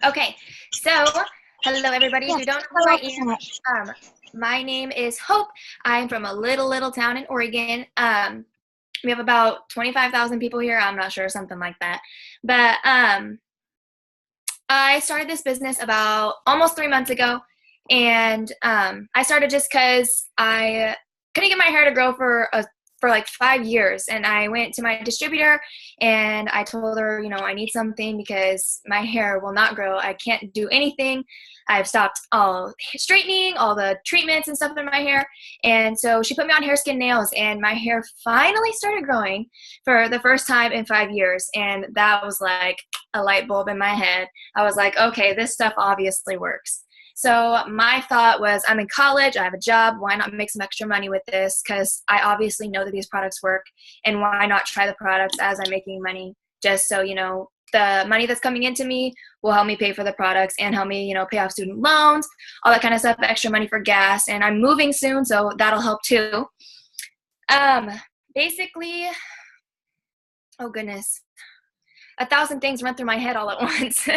Okay, so hello everybody. If you don't know who I am, my name is Hope. I'm from a little town in Oregon. We have about 25,000 people here. I'm not sure, something like that. But I started this business about almost 3 months ago, and I started just because I couldn't get my hair to grow for like 5 years, and I went to my distributor and I told her, I need something because my hair will not grow. I can't do anything. I've stopped all straightening, all the treatments and stuff in my hair, and so she put me on hair, skin, nails, and my hair finally started growing for the first time in 5 years, and that was like a light bulb in my head. I was like, okay, this stuff obviously works. So my thought was, I'm in college, I have a job, why not make some extra money with this? Because I obviously know that these products work, and why not try the products as I'm making money? Just so, the money that's coming into me will help me pay for the products and help me, pay off student loans, all that kind of stuff, extra money for gas. And I'm moving soon, so that'll help too. Basically, oh goodness, 1,000 things run through my head all at once.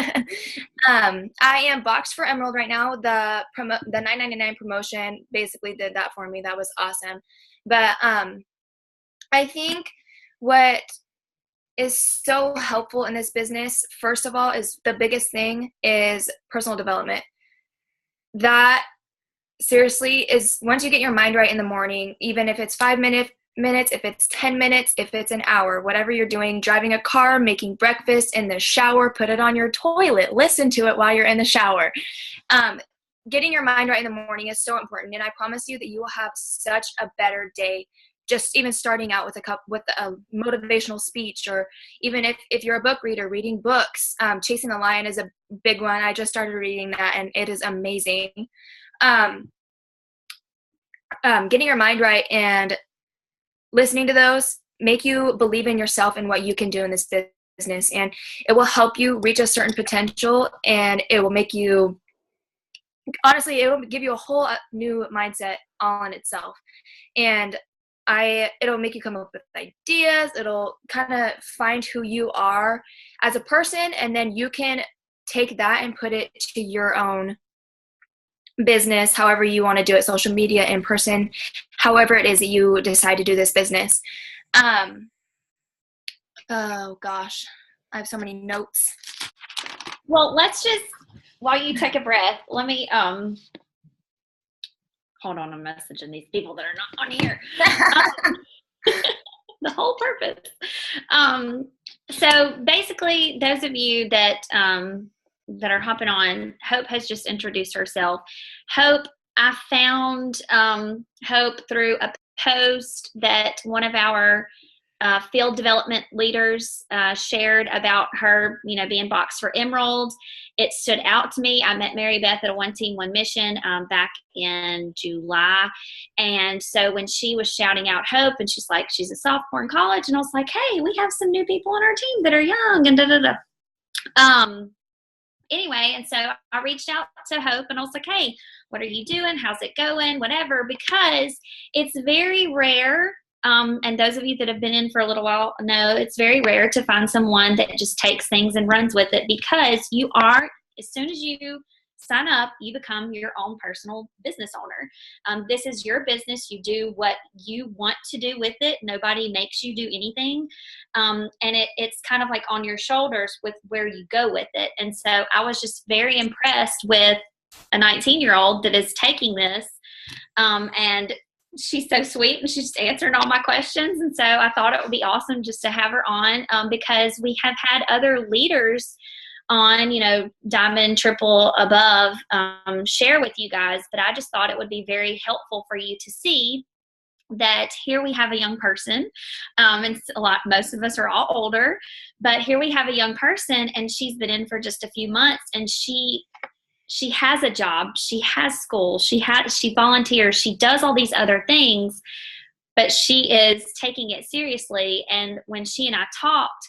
I am boxed for Emerald right now. The $9.99 promotion basically did that for me. That was awesome. But I think what is so helpful in this business, first of all, is the biggest thing is personal development. That seriously is, once you get your mind right in the morning, even if it's 5 minutes, if it's 10 minutes, if it's an hour, whatever you're doing, driving a car, making breakfast, in the shower, put it on your toilet, listen to it while you're in the shower. Getting your mind right in the morning is so important, and I promise you that you will have such a better day just even starting out with a motivational speech, or even if you're a book reader, reading books. Chasing the Lion is a big one. I just started reading that, and it is amazing. Getting your mind right and listening to those make you believe in yourself and what you can do in this business, and it will help you reach a certain potential, and it will make you, honestly, it will give you a whole new mindset all in itself. And it'll make you come up with ideas. It'll kind of find who you are as a person, and then you can take that and put it to your own business, however you want to do it, social media, in person, however it is that you decide to do this business. Oh gosh, I have so many notes. Well, let's just, while you take a breath, let me hold on, I'm messaging these people that are not on here. The whole purpose. So basically, those of you that are hopping on, Hope has just introduced herself. Hope, I found Hope through a post that one of our field development leaders shared about her, being boxed for Emerald. It stood out to me. I met Mary Beth at a One Team, One Mission back in July. And so when she was shouting out Hope, and she's like, she's a sophomore in college, and I was like, hey, we have some new people on our team that are young, and anyway, and so I reached out to Hope, and I was like, hey, what are you doing? How's it going? Whatever, because it's very rare. And those of you that have been in for a little while know it's very rare to find someone that just takes things and runs with it, because you are, as soon as you sign up, you become your own personal business owner. This is your business. You do what you want to do with it. Nobody makes you do anything. And it's kind of like on your shoulders with where you go with it. And so I was just very impressed with a 19-year-old that is taking this, and she's so sweet, and she's just answering all my questions. And so I thought it would be awesome just to have her on, because we have had other leaders on, diamond, triple, above, share with you guys. But I just thought it would be very helpful for you to see that here we have a young person, and most of us are all older, but here we have a young person, and she's been in for just a few months, and she has a job, she has school, she volunteers, she does all these other things, but she is taking it seriously. And when she and I talked,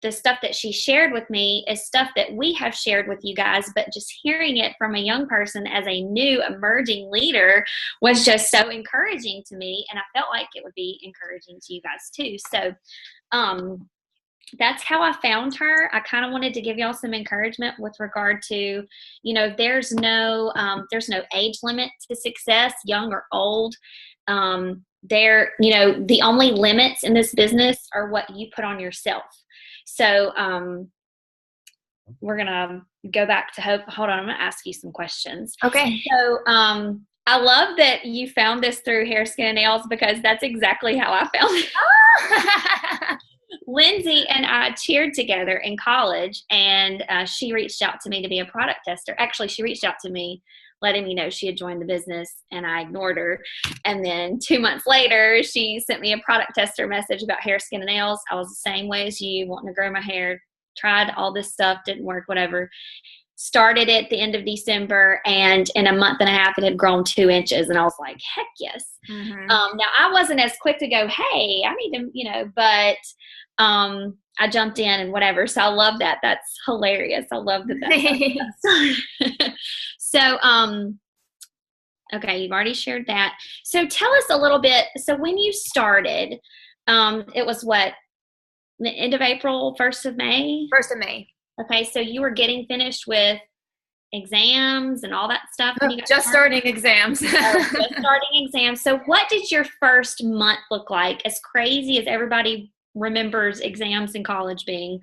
the stuff that she shared with me is stuff that we have shared with you guys, but just hearing it from a young person as a new emerging leader was just so encouraging to me, and I felt like it would be encouraging to you guys too. So that's how I found her. I kind of wanted to give y'all some encouragement with regard to, there's no age limit to success, young or old. The only limits in this business are what you put on yourself. So we're gonna go back to Hope. Hold on, I'm gonna ask you some questions. Okay. So I love that you found this through Hair, Skin, and Nails, because that's exactly how I found it. Lindsay and I cheered together in college, and she reached out to me to be a product tester. Actually, she reached out to me letting me know she had joined the business, and I ignored her. And then 2 months later, she sent me a product tester message about Hair, Skin, and Nails. I was the same way as you, wanting to grow my hair, tried all this stuff, didn't work, whatever. Started at the end of December, and in a month and a half, it had grown 2 inches. And I was like, heck yes. Mm-hmm. Now, I wasn't as quick to go, hey, I need to, but I jumped in and whatever. So I love that. That's hilarious. I love that. So, okay, you've already shared that. So tell us a little bit. So when you started, it was what, the end of April, 1st of May? 1st of May. Okay, so you were getting finished with exams and all that stuff? Just starting exams. Just starting exams. So what did your first month look like? As crazy as everybody remembers exams in college being,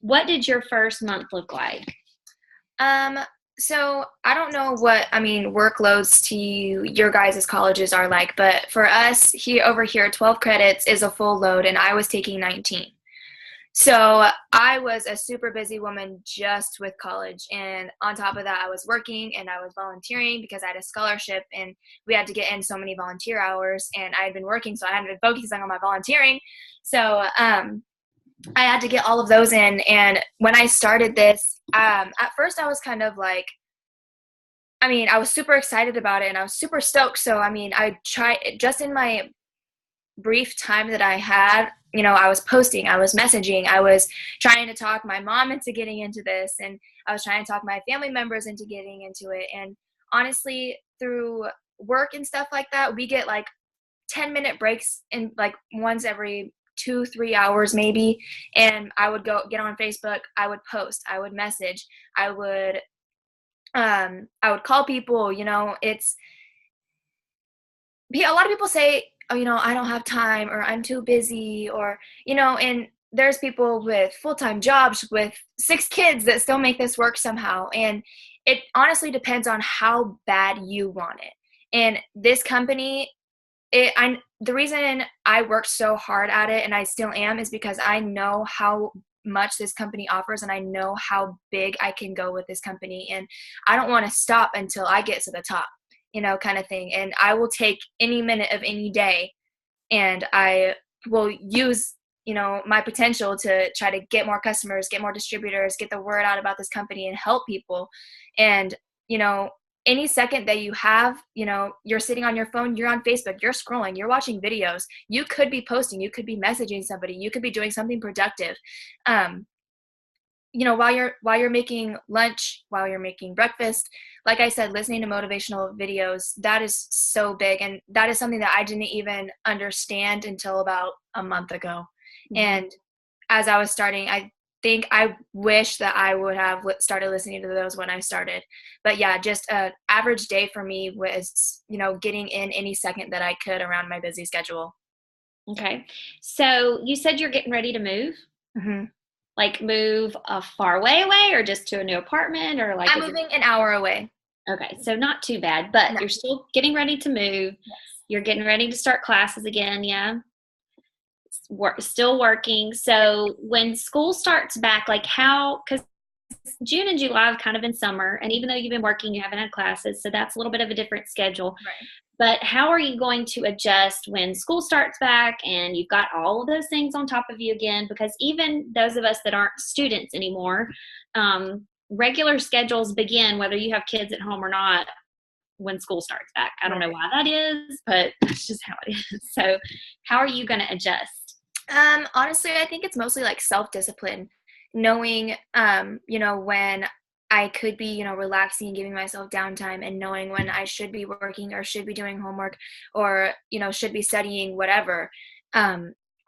what did your first month look like? So I don't know workloads to your guys' colleges are like, but for us over here, 12 credits is a full load, and I was taking 19. So I was a super busy woman just with college. And on top of that, I was working and I was volunteering because I had a scholarship and we had to get in so many volunteer hours, and I had been working, so I hadn't been focusing on my volunteering. So I had to get all of those in. And when I started this, at first I was kind of like, I was super excited about it and I was super stoked. So, I tried just in my brief time that I had, I was posting, I was messaging, I was trying to talk my mom into getting into this, and I was trying to talk my family members into getting into it. And honestly, through work and stuff like that, we get like 10-minute breaks in like once every 2-3 hours maybe. And I would go get on Facebook, I would post, I would message, I would call people. It's a lot of people say, oh, I don't have time, or I'm too busy, or, and there's people with full-time jobs with 6 kids that still make this work somehow. And it honestly depends on how bad you want it. And this company, the reason I worked so hard at it, and I still am, is because I know how much this company offers, and I know how big I can go with this company. And I don't want to stop until I get to the top. Kind of thing. And I will take any minute of any day, and I will use, my potential to try to get more customers, get more distributors, get the word out about this company and help people. And, any second that you have, you're sitting on your phone, you're on Facebook, you're scrolling, you're watching videos, you could be posting, you could be messaging somebody, you could be doing something productive. While you're making lunch, while you're making breakfast, like I said, listening to motivational videos, that is so big. And that is something that I didn't even understand until about a month ago. Mm-hmm. And as I was starting, I wish that I would have started listening to those when I started. But yeah, just an average day for me was, getting in any second that I could around my busy schedule. Okay. So you said you're getting ready to move? Mm-hmm. Like move a far away, or just to a new apartment, or like? I'm moving an hour away. Okay, so not too bad, but No. You're still getting ready to move. Yes. You're getting ready to start classes again, yeah? Still working. So when school starts back, like because June and July have kind of been summer, and even though you've been working, you haven't had classes, so that's a little bit of a different schedule. Right. But how are you going to adjust when school starts back and you've got all of those things on top of you again? Because even those of us that aren't students anymore, regular schedules begin whether you have kids at home or not when school starts back. I don't know why that is, but that's just how it is. So how are you going to adjust? Honestly, I think it's mostly like self-discipline, knowing, when I could be, relaxing and giving myself downtime, and knowing when I should be working or should be doing homework or, should be studying, whatever.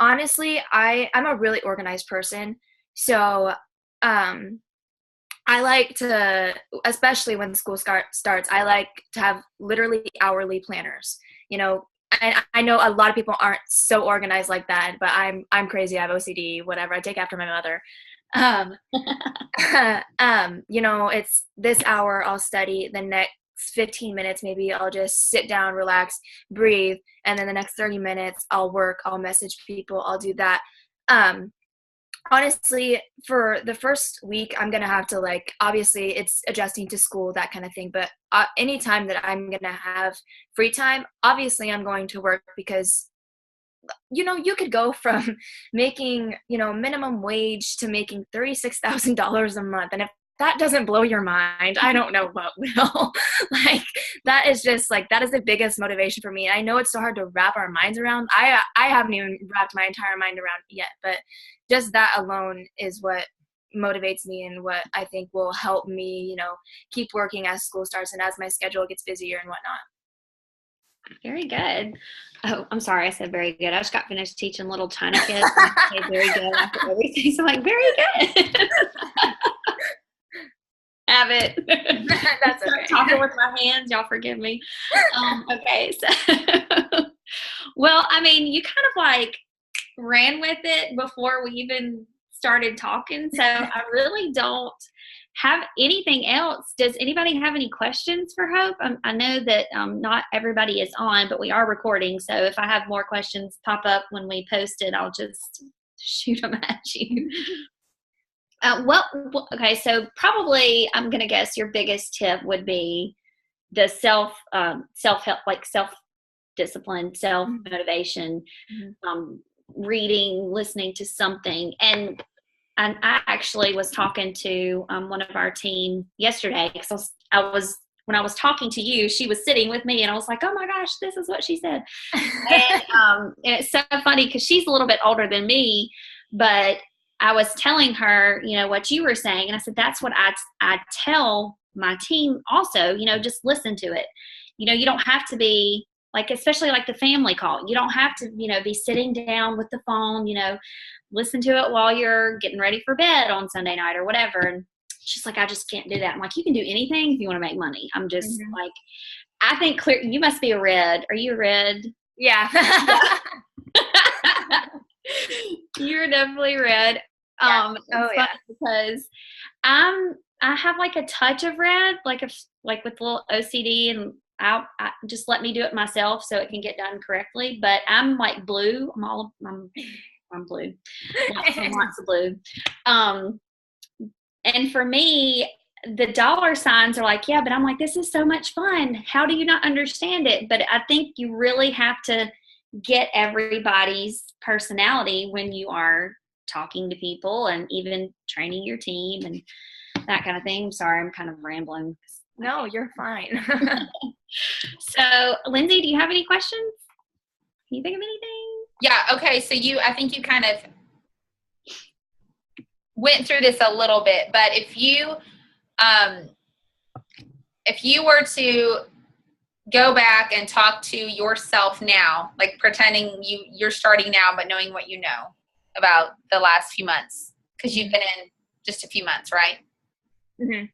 Honestly, I'm a really organized person. So I like to, especially when school starts, I like to have literally hourly planners. You know, and I know a lot of people aren't so organized like that, but I'm crazy. I have OCD, whatever. I take after my mother. Um, it's this hour I'll study, the next 15 minutes maybe I'll just sit down, relax, breathe, and then the next 30 minutes I'll work, I'll message people, I'll do that. Um, Honestly, for the first week, I'm gonna have to, like, obviously it's adjusting to school, that kind of thing, but anytime that I'm gonna have free time, obviously I'm going to work because you could go from making, minimum wage to making $36,000 a month. And if that doesn't blow your mind, I don't know what will. Like, that is just like, that is the biggest motivation for me. And I know it's so hard to wrap our minds around. I haven't even wrapped my entire mind around it yet, but just that alone is what motivates me and what I think will help me, keep working as school starts and as my schedule gets busier and whatnot. Very good. Oh, I'm sorry. I said very good. I just got finished teaching little China kids. I say very good after everything. So I'm like, very good. Have it. That's okay. Talking with my hands. Y'all forgive me. Okay. So, well, I mean, you kind of like ran with it before we even started talking. So I really don't have anything else. Does anybody have any questions for Hope? I know that not everybody is on, but we are recording. So if I have more questions pop up when we post it, I'll just shoot them at you. Okay, so probably I'm going to guess your biggest tip would be the self-help, like self-discipline, self-motivation, reading, listening to something. And I actually was talking to one of our team yesterday because when I was talking to you, she was sitting with me and I was like, oh my gosh, this is what she said. And it's so funny because she's a little bit older than me, but I was telling her, what you were saying. And I said, that's what I tell my team also, just listen to it. You don't have to be like, especially like the family call. You don't have to, be sitting down with the phone, listen to it while you're getting ready for bed on Sunday night or whatever. And she's like, I just can't do that. I'm like, you can do anything if you want to make money. I'm just like, I think you must be a red. Are you a red? Yeah. You're definitely red. Yeah. Because I have like a touch of red, like with a little OCD, and I just let me do it myself so it can get done correctly. But I'm like blue. I'm blue. Lots of blue. And for me, the dollar signs are like, yeah, but I'm like, this is so much fun. How do you not understand it? But I think you really have to get everybody's personality when you are talking to people and even training your team and that kind of thing. Sorry, I'm kind of rambling. No, you're fine. So, Lindsay, do you have any questions? Can you think of anything? Yeah. Okay. So I think you kind of went through this a little bit, but if you were to go back and talk to yourself now, like pretending you're starting now, but knowing what you know about the last few months, because you've been in just a few months, right? Mm-hmm.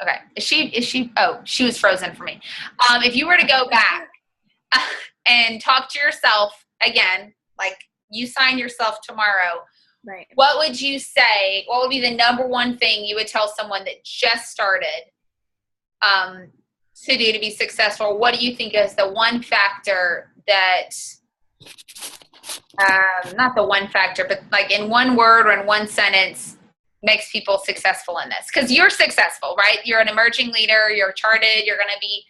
Okay. Is she, oh, she was frozen for me. If you were to go back and talk to yourself again, like you sign yourself tomorrow, right? What would you say? What would be the number one thing you would tell someone that just started to do to be successful? What do you think is the one factor that, not the one factor, but like in one word or in one sentence makes people successful in this? Because you're successful, right? You're an emerging leader. You're charted. You're going to be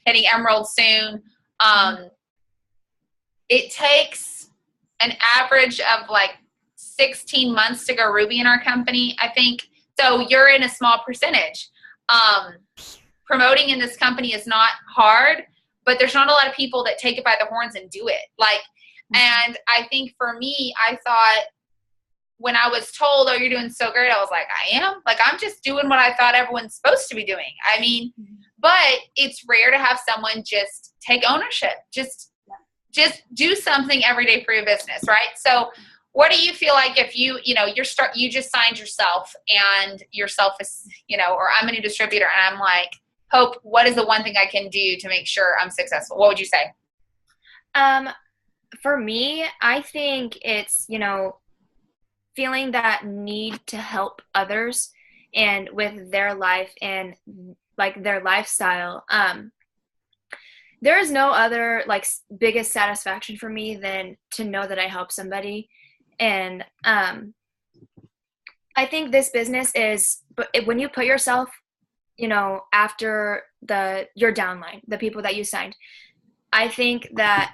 hitting Emerald soon. It takes an average of like 16 months to go Ruby in our company, I think. So you're in a small percentage. Promoting in this company is not hard, but there's not a lot of people that take it by the horns and do it. And I think for me, I thought when I was told, oh, you're doing so great, I was like, I am? Like, I'm just doing what I thought everyone's supposed to be doing. I mean, but it's rare to have someone just take ownership. Just do something every day for your business, right? So what do you feel like if you you just signed yourself and yourself is, or I'm a new distributor and I'm like, Hope, what is the one thing I can do to make sure I'm successful? What would you say? For me, I think it's, feeling that need to help others and with their life and like their lifestyle. There is no other like biggest satisfaction for me than to know that I help somebody. And I think this business is, but when you put yourself, after your downline, the people that you signed, I think that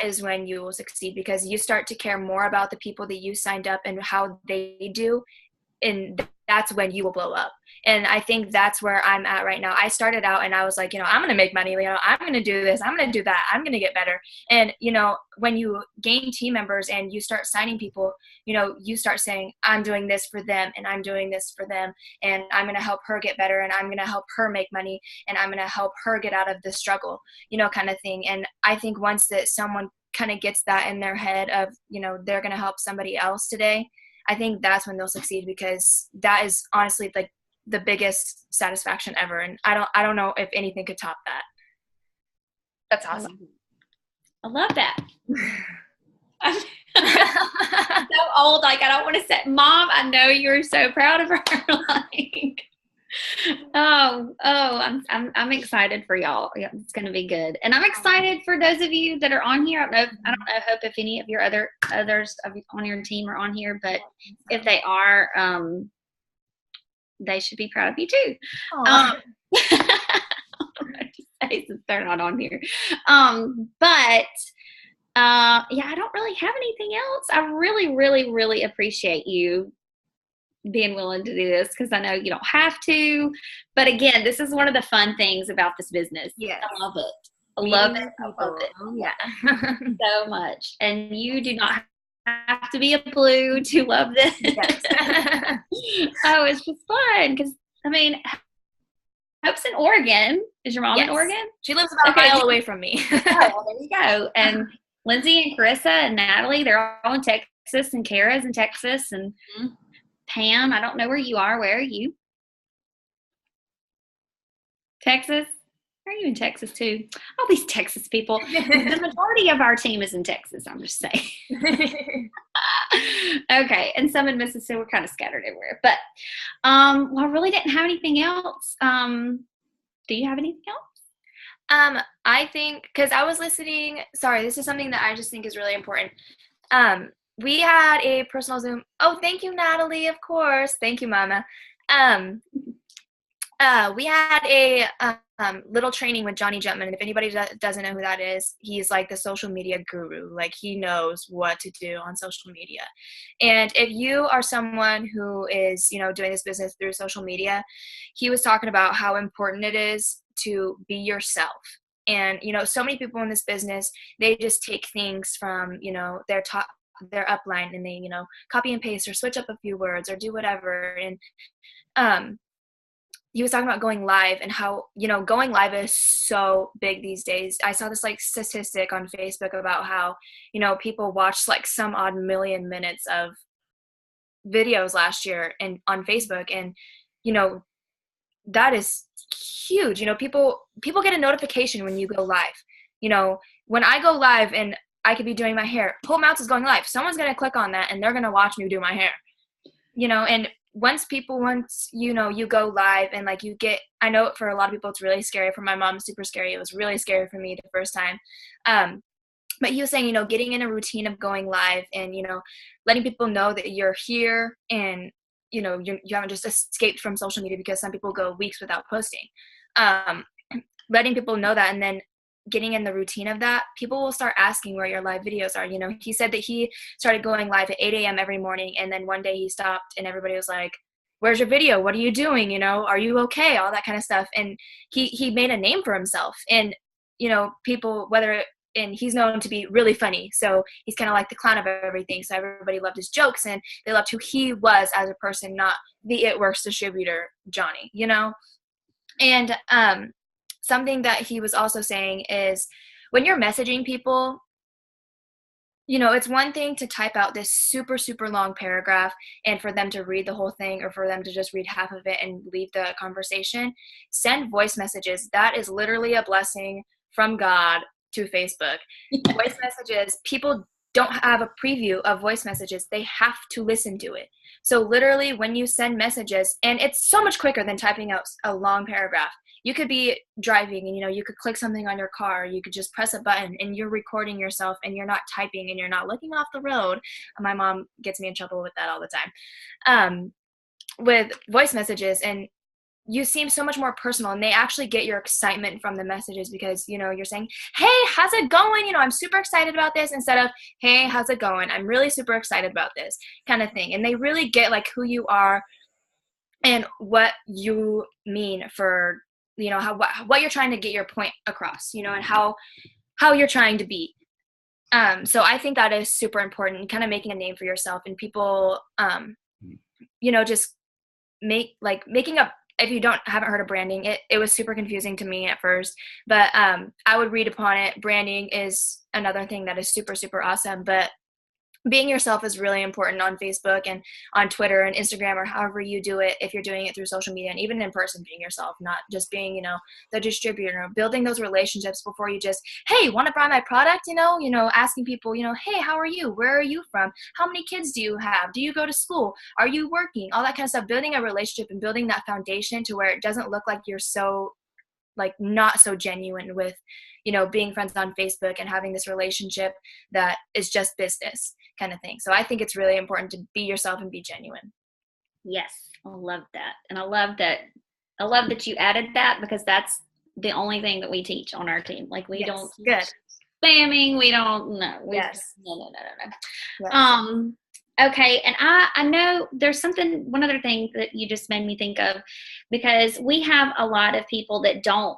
is when you will succeed, because you start to care more about the people that you signed up and how they do, and that's when you will blow up. And I think that's where I'm at right now. I started out and I was like, I'm going to make money. I'm going to do this. I'm going to do that. I'm going to get better. And, when you gain team members and you start signing people, you start saying, I'm doing this for them and I'm doing this for them. And I'm going to help her get better and I'm going to help her make money and I'm going to help her get out of the struggle, kind of thing. And I think once that someone kind of gets that in their head of, they're going to help somebody else today, I think that's when they'll succeed, because that is honestly like the biggest satisfaction ever. And I don't know if anything could top that. That's awesome. I love that. I'm so old. Like, I don't want to say, Mom, I know you're so proud of her. Like, I'm excited for y'all. Yeah, it's going to be good. And I'm excited for those of you that are on here. I don't know, Hope, if any of your others on your team are on here, but if they are, they should be proud of you too. Since they're not on here. But I don't really have anything else. I really, really, really appreciate you being willing to do this, because I know you don't have to. But again, this is one of the fun things about this business. Yes. I love it. I love it. Yeah. So much. And you do not have to be a blue to love this. Yes. Oh, it's just fun, because Hope's in Oregon. Is your mom in Oregon? She lives about a mile away from me. Oh, well, there you go. And Lindsay and Carissa and Natalie, they're all in Texas, and Kara's in Texas, and Pam, I don't know where you are. Where are you? Texas? Are you in Texas too? All these Texas people. The majority of our team is in Texas, I'm just saying. Okay, and some in Mississippi. We're kind of scattered everywhere. But I really didn't have anything else. Do you have anything else? I think, because I was listening, sorry, this is something that I just think is really important. We had a personal Zoom. Oh, thank you, Natalie, of course. Thank you, Mama. We had a little training with Johnny Jumpman. And if anybody doesn't know who that is, he's like the social media guru. Like, he knows what to do on social media. And if you are someone who is, doing this business through social media, he was talking about how important it is to be yourself. And, so many people in this business, they just take things from, their upline, and they, copy and paste or switch up a few words or do whatever. And he was talking about going live and how, going live is so big these days. I saw this like statistic on Facebook about how, people watched like some odd million minutes of videos last year and on Facebook. And, that is huge. People get a notification when you go live. When I go live and I could be doing my hair, Hope Mounts is going live. Someone's going to click on that and they're going to watch me do my hair, and once you go live and like I know for a lot of people it's really scary. For my mom, super scary. It was really scary for me the first time. But he was saying, getting in a routine of going live and, letting people know that you're here and, you haven't just escaped from social media, because some people go weeks without posting. Letting people know that, and then getting in the routine of that, people will start asking where your live videos are. He said that he started going live at 8 a.m. every morning, and then one day he stopped and everybody was like, where's your video? What are you doing? Are you okay? All that kind of stuff. And he made a name for himself. And, people, and he's known to be really funny. So he's kind of like the clown of everything. So everybody loved his jokes and they loved who he was as a person, not the It Works distributor, Johnny, And something that he was also saying is when you're messaging people, It's one thing to type out this super, super long paragraph and for them to read the whole thing or for them to just read half of it and leave the conversation. Send voice messages. That is literally a blessing from God to Facebook. Voice messages, people don't have a preview of voice messages. They have to listen to it. So literally when you send messages, and it's so much quicker than typing out a long paragraph. You could be driving and you could click something on your car, you could just press a button and you're recording yourself and you're not typing and you're not looking off the road. My mom gets me in trouble with that all the time. With voice messages, and you seem so much more personal, and they actually get your excitement from the messages because you're saying, hey, how's it going, I'm super excited about this, instead of, hey, how's it going, I'm really super excited about this kind of thing. And they really get like who you are and what you mean for what you're trying to get your point across, and how you're trying to be. So I think that is super important, kind of making a name for yourself, and people just making up. If you haven't heard of branding, it was super confusing to me at first, but I would read upon it. Branding is another thing that is super, super awesome, but being yourself is really important on Facebook and on Twitter and Instagram, or however you do it, if you're doing it through social media, and even in person, being yourself, not just being, the distributor, building those relationships before you just, hey, want to buy my product? Asking people, hey, how are you? Where are you from? How many kids do you have? Do you go to school? Are you working? All that kind of stuff, building a relationship and building that foundation to where it doesn't look like you're so not so genuine with, being friends on Facebook and having this relationship that is just business kind of thing. So I think it's really important to be yourself and be genuine. Yes, I love that. And I love that you added that, because that's the only thing that we teach on our team. Like we don't good spamming. We don't no. Yes. No. Yes. Okay, and I know there's one other thing that you just made me think of, because we have a lot of people that don't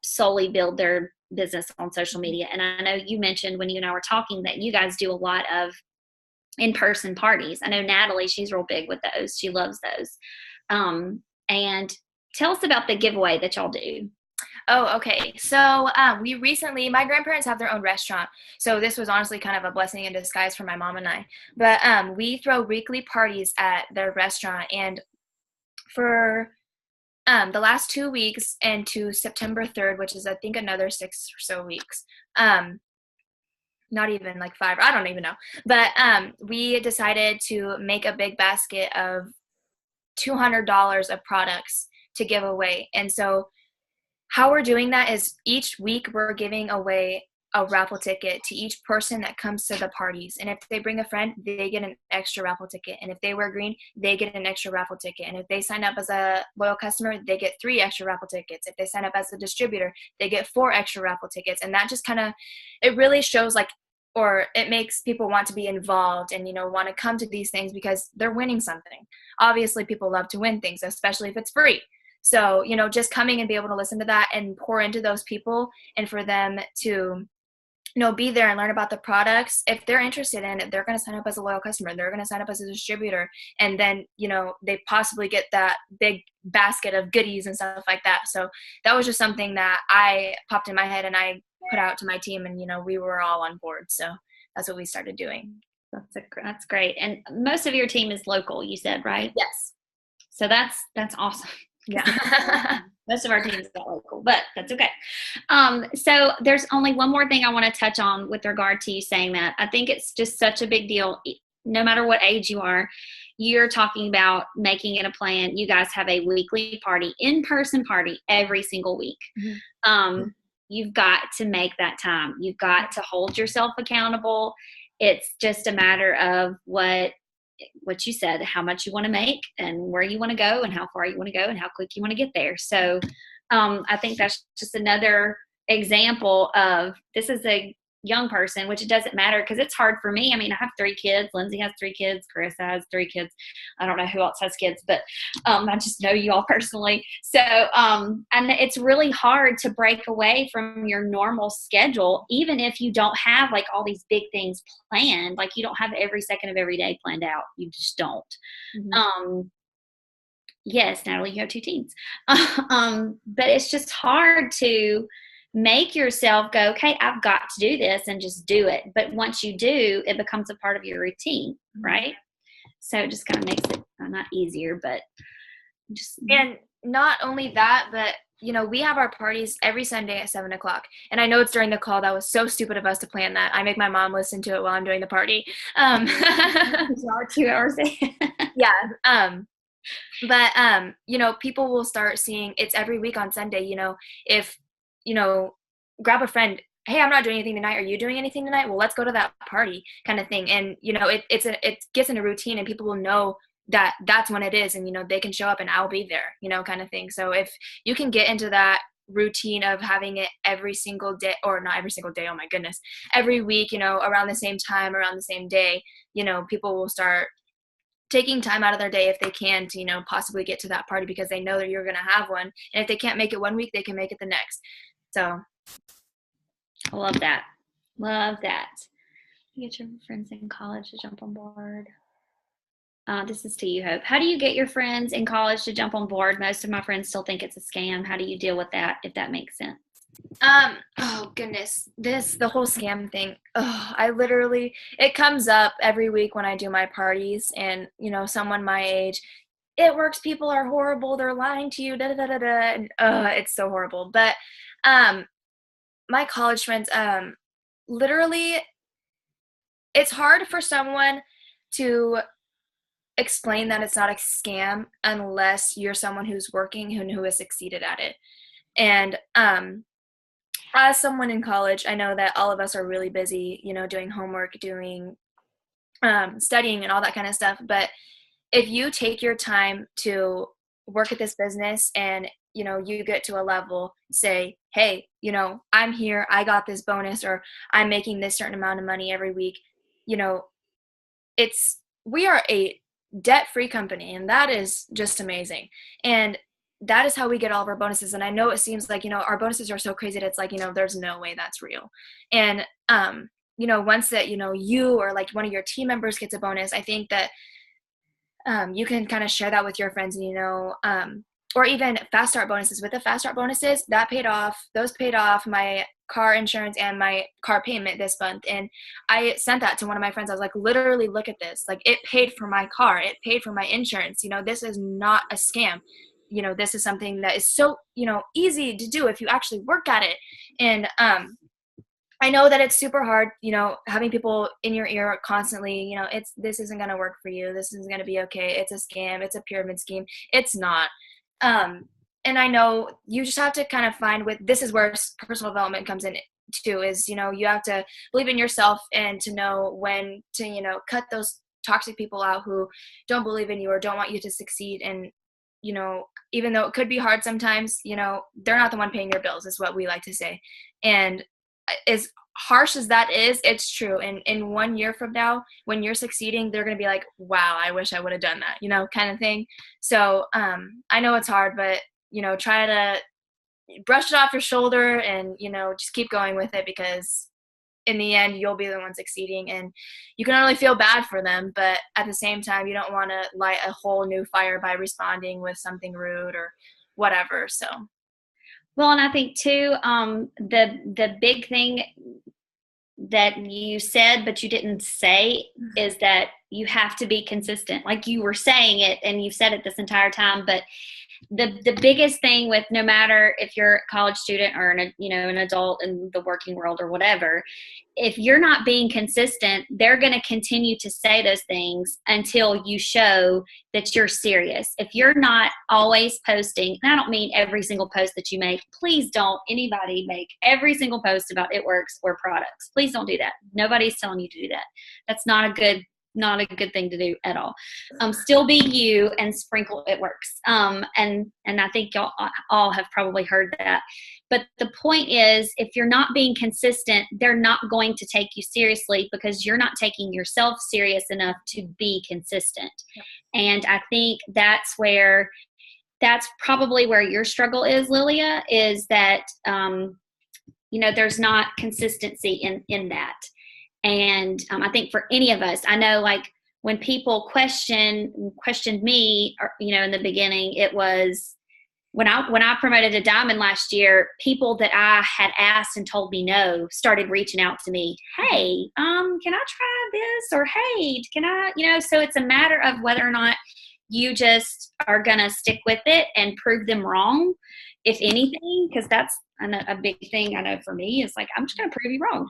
solely build their business on social media. And I know you mentioned when you and I were talking that you guys do a lot of in-person parties. I know Natalie, she's real big with those. She loves those. And tell us about the giveaway that y'all do. Oh, okay. So we recently, my grandparents have their own restaurant. So this was honestly kind of a blessing in disguise for my mom and I. But we throw weekly parties at their restaurant. And for the last 2 weeks and to September 3rd, which is I think another 6 or so weeks, not even like 5, I don't even know. But we decided to make a big basket of $200 of products to give away. And so how we're doing that is each week we're giving away a raffle ticket to each person that comes to the parties. And if they bring a friend, they get an extra raffle ticket. And if they wear green, they get an extra raffle ticket. And if they sign up as a loyal customer, they get 3 extra raffle tickets. If they sign up as a distributor, they get 4 extra raffle tickets. And that just it really shows or it makes people want to be involved and, want to come to these things because they're winning something. Obviously, people love to win things, especially if it's free. So, just coming and be able to listen to that and pour into those people, and for them to, be there and learn about the products. If they're interested in it, they're going to sign up as a loyal customer. They're going to sign up as a distributor. And then, they possibly get that big basket of goodies and stuff like that. So that was just something that I popped in my head and I put out to my team, and, we were all on board. So that's what we started doing. That's great. And most of your team is local, you said, right? Yes. So that's awesome. Yeah. Most of our teams are local, but that's okay. So there's only one more thing I want to touch on with regard to you saying that. I think it's just such a big deal. No matter what age you are, you're talking about making it a plan. You guys have a weekly party, in-person party every single week. Mm-hmm. You've got to make that time. You've got to hold yourself accountable. It's just a matter of what you said, how much you want to make and where you want to go and how far you want to go and how quick you want to get there. So I think that's just another example of, this is a young person, which it doesn't matter because it's hard for me. I mean, I have 3 kids. Lindsay has 3 kids. Chris has 3 kids. I don't know who else has kids, but I just know you all personally. So, and it's really hard to break away from your normal schedule, even if you don't have like all these big things planned. Like you don't have every second of every day planned out. You just don't. Mm-hmm. Yes, Natalie, you have 2 teens. But it's just hard to make yourself go, okay, I've got to do this, and just do it. But once you do, it becomes a part of your routine, right? So it just kind of makes it not easier, but just. And not only that, but we have our parties every Sunday at 7:00. And I know it's during the call. That was so stupid of us to plan that. I make my mom listen to it while I'm doing the party. 2 hours. Yeah. But people will start seeing it's every week on Sunday. If grab a friend. Hey, I'm not doing anything tonight. Are you doing anything tonight? Well, let's go to that party, kind of thing. And it gets in a routine, and people will know that that's when it is, and they can show up and I'll be there, kind of thing. So if you can get into that routine of having it every single day, or not every single day, oh my goodness, every week, around the same time, around the same day, people will start taking time out of their day if they can to possibly get to that party, because they know that you're going to have one, and if they can't make it one week, they can make it the next. So I love that. You get your friends in college to jump on board. This is to you, Hope. How do you get your friends in college to jump on board? Most of my friends still think it's a scam. How do you deal with that, if that makes sense? Oh goodness, the whole scam thing. It comes up every week when I do my parties, and someone my age, it works. People are horrible. They're lying to you. Da da da da. And it's so horrible. But my college friends, literally, it's hard for someone to explain that it's not a scam unless you're someone who's working and who has succeeded at it. And as someone in college, I know that all of us are really busy, doing homework, doing studying and all that kind of stuff. But if you take your time to work at this business, and you get to a level, say, hey, I'm here, I got this bonus, or I'm making this certain amount of money every week, we are a debt-free company, and that is just amazing. And that is how we get all of our bonuses. And I know it seems like our bonuses are so crazy that it's like there's no way that's real. And once that you or like one of your team members gets a bonus, I think that you can kind of share that with your friends, and or even fast start bonuses. With the fast start bonuses, those paid off my car insurance and my car payment this month. And I sent that to one of my friends. I was like, literally, look at this. Like, it paid for my car. It paid for my insurance. This is not a scam. This is something that is so, easy to do if you actually work at it. And I know that it's super hard, having people in your ear constantly, this isn't going to work for you. This isn't going to be okay. It's a scam. It's a pyramid scheme. It's not. And I know you just have to kind of this is where personal development comes in too, is, you have to believe in yourself and to know when to, cut those toxic people out who don't believe in you or don't want you to succeed. And, even though it could be hard sometimes, they're not the one paying your bills, is what we like to say. And as harsh as that is, it's true. And in 1 year from now, when you're succeeding, they're going to be like, wow, I wish I would have done that, kind of thing. So I know it's hard, but, try to brush it off your shoulder and, just keep going with it, because in the end, you'll be the one succeeding, and you can only feel bad for them. But at the same time, you don't want to light a whole new fire by responding with something rude or whatever. So. Well, and I think too, the big thing that you said but you didn't say is that you have to be consistent. Like, you were saying it and you've said it this entire time, but the biggest thing with, no matter if you're a college student or an adult in the working world or whatever, if you're not being consistent, they're going to continue to say those things until you show that you're serious. If you're not always posting, and I don't mean every single post that you make, please don't anybody make every single post about It Works or products. Please don't do that. Nobody's telling you to do that. That's not a good thing to do at all. Still be you and sprinkle It Works. And I think y'all all have probably heard that. But the point is, if you're not being consistent, they're not going to take you seriously, because you're not taking yourself serious enough to be consistent. Yep. And I think that's probably where your struggle is, Lilia, is that, there's not consistency in that. And I think for any of us, I know, like, when people questioned me, or, in the beginning, it was, when I promoted to diamond last year, people that I had asked and told me no started reaching out to me. Hey, can I try this? Or hey, can I, so it's a matter of whether or not you just are going to stick with it and prove them wrong, if anything, because that's a big thing I know for me is like, I'm just going to prove you wrong.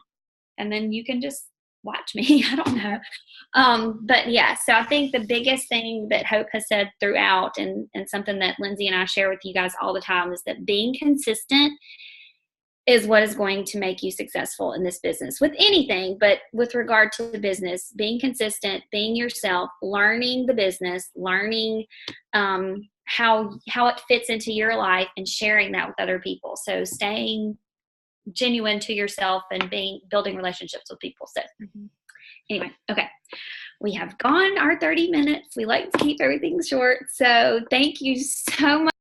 And then you can just watch me. I don't know. But yeah, so I think the biggest thing that Hope has said throughout and something that Lindsay and I share with you guys all the time is that being consistent is what is going to make you successful in this business with anything, but with regard to the business, being consistent, being yourself, learning the business, learning how it fits into your life and sharing that with other people. So staying genuine to yourself and building relationships with people. So anyway, okay. We have gone our 30 minutes. We like to keep everything short. So thank you so much.